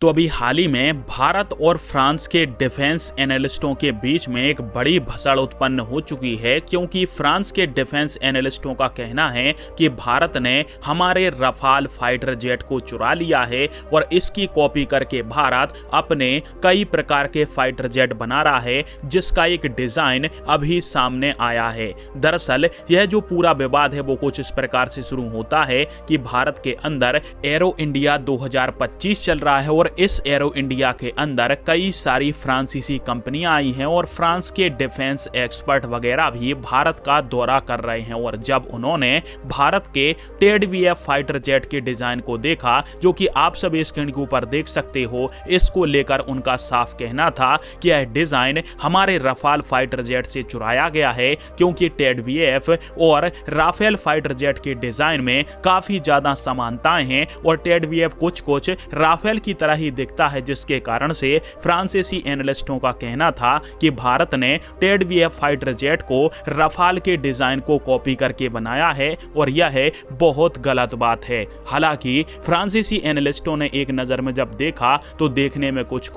तो अभी हाल ही में भारत और फ्रांस के डिफेंस एनालिस्टों के बीच में एक बड़ी भसड़ उत्पन्न हो चुकी है, क्योंकि फ्रांस के डिफेंस एनालिस्टों का कहना है कि भारत ने हमारे रफाल फाइटर जेट को चुरा लिया है और इसकी कॉपी करके भारत अपने कई प्रकार के फाइटर जेट बना रहा है, जिसका एक डिजाइन अभी सामने आया है। दरअसल यह जो पूरा विवाद है वो कुछ इस प्रकार से शुरू होता है कि भारत के अंदर एरो इंडिया 2025 चल रहा है और इस एरो इंडिया के अंदर कई सारी फ्रांसीसी कंपनियां आई हैं और फ्रांस के डिफेंस एक्सपर्ट वगैरह भी भारत का दौरा कर रहे हैं। और जब उन्होंने भारत के टेडवीएफ फाइटर जेट के डिजाइन को देखा, जो कि आप सब स्क्रीन के ऊपर देख सकते हो, इसको लेकर उनका साफ कहना था कि यह डिजाइन हमारे रफाल फाइटर जेट से चुराया गया है, क्योंकि टेडवीएफ और राफेल फाइटर जेट के डिजाइन में काफी ज्यादा समानताएं हैं और टेडवीएफ कुछ राफेल की तरह ही दिखता है, जिसके कारण से फ्रांसीसी एनालिस्टों का कहना था कि भारत ने टेडवीएफ फाइटर जेट को रफाल के डिजाइन को कॉपी करके बनाया है और यह बहुत गलत बात है। हालांकि फ्रांसीसी एनालिस्टों ने एक नजर में जब देखा तो देखने में कुछ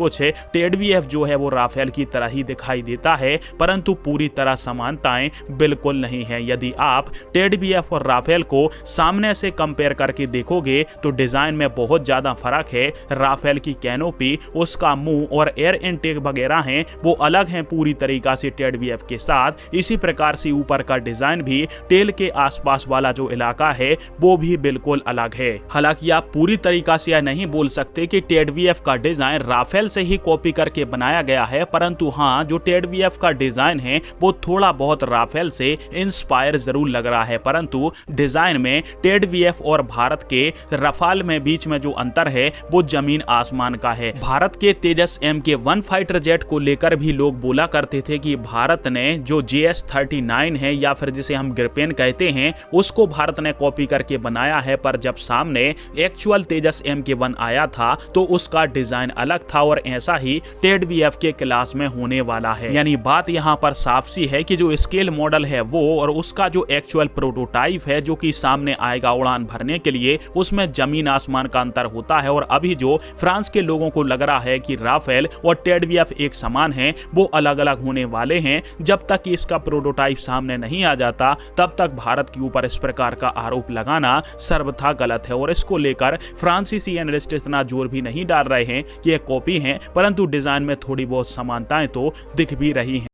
टेडवीएफ जो है वो राफेल की तरह ही दिखाई देता है, परंतु पूरी तरह समानताएं बिल्कुल नहीं है। यदि आप टेडवीएफ और राफेल को सामने से कंपेयर करके देखोगे तो डिजाइन में बहुत ज्यादा फर्क है। राफेल की कैनोपी, उसका मुंह और एयर इनटेक वगैरह हैं वो अलग हैं पूरी तरीका से टेडवीएफ के साथ। इसी प्रकार से ऊपर का डिजाइन भी, टेल के आसपास वाला जो इलाका है वो भी बिल्कुल अलग है। हालांकि आप पूरी तरीका से यह नहीं बोल सकते कि टेडवीएफ का डिजाइन राफेल से ही कॉपी करके बनाया गया है, परंतु हाँ, जो टेडवीएफ का डिजाइन है वो थोड़ा बहुत राफेल से इंस्पायर जरूर लग रहा है, परंतु डिजाइन में टेडवीएफ और भारत के रफाल में बीच में जो अंतर है वो जमीन आसमान का है। भारत के तेजस MK1 फाइटर जेट को लेकर भी लोग बोला करते थे कि भारत ने जो JS-39 है या फिर जिसे हम ग्रिपेन कहते हैं, उसको भारत ने कॉपी करके बनाया है, पर जब सामने एक्चुअल तेजस MK1 आया था तो उसका डिजाइन अलग था और ऐसा ही टेडवीएफ के क्लास में होने वाला है। यानी बात यहाँ पर साफ सी है कि जो स्केल मॉडल है वो और उसका जो एक्चुअल प्रोटोटाइप है जो कि सामने आएगा उड़ान भरने के लिए, उसमें जमीन आसमान का अंतर होता है। और अभी जो फ्रांस के लोगों को लग रहा है कि राफेल और टेडवीएफ एक समान हैं, वो अलग अलग होने वाले हैं। जब तक कि इसका प्रोटोटाइप सामने नहीं आ जाता तब तक भारत के ऊपर इस प्रकार का आरोप लगाना सर्वथा गलत है। और इसको लेकर फ्रांसीसी एनालिस्ट इतना जोर भी नहीं डाल रहे हैं कि ये कॉपी है, परंतु डिजाइन में थोड़ी बहुत समानताएं तो दिख भी रही हैं।